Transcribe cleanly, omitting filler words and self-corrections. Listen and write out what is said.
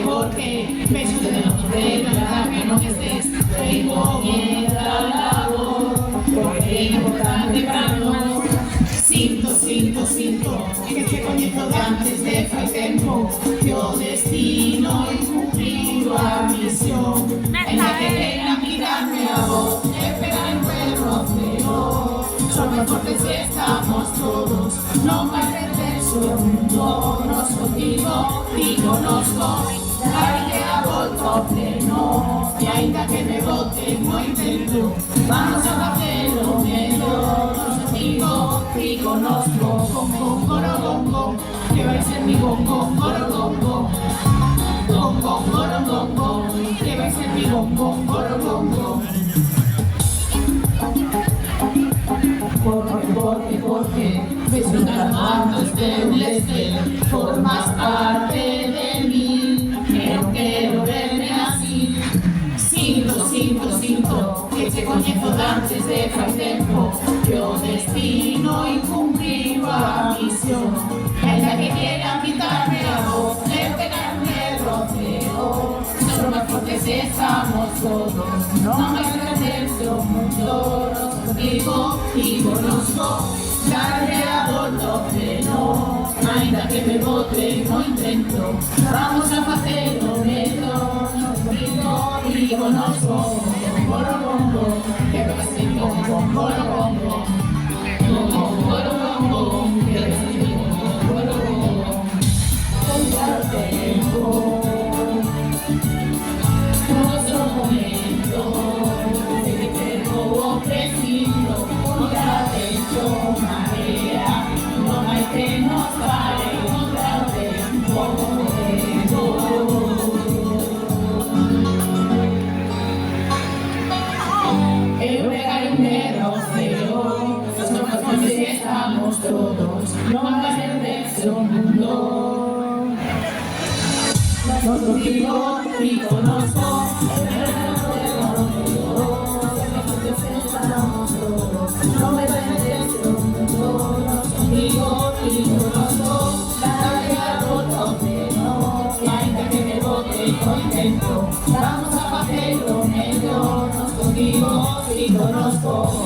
porque pecho de los verdad que no estés tengo miedo labor porque es importante para nosotros sinto que te conecto de antes de tiempo yo destino y cumplido a misión en la que quieran quitarme a vos esperar en perros feo somos fuertes y estamos todos no va a perderse el mundo nos contigo y conozco la idea volto pleno y ainda que me bote no intento vamos a hacerlo mejor nos contigo y conozco con gorogongo que va a ser mi gongo gorogongo gorogongo que va a ser mi gongo gorogongo porque ves unas manos de un leste formas parte de mí pero quiero verme así sinto que te conozco antes de tiempo yo destino y cumplido a misión en la que quieran quitarme la voz de pegarme roceo somos más fuertes estamos todos no más grandes mundo contigo y conozco la idea volto pleno ainda que me bote no intento vamos a hacerlo mejor contigo y conozco gorogongo que va a ser gorogongo gorogongo que va a ser gorogongo contra el tiempo nuestro momento de que tengo preciso contra el hecho marea no hay que nos pare contra el tiempo estamos todos, no va a ser de ese mundo. Nos contigo y conozco, estamos todos, no va a ser de ese mundo. Nos contigo y conozco, la vida voto pleno, y ainda que me vote contento, vamos a hacerlo mejor. Nos contigo y conozco,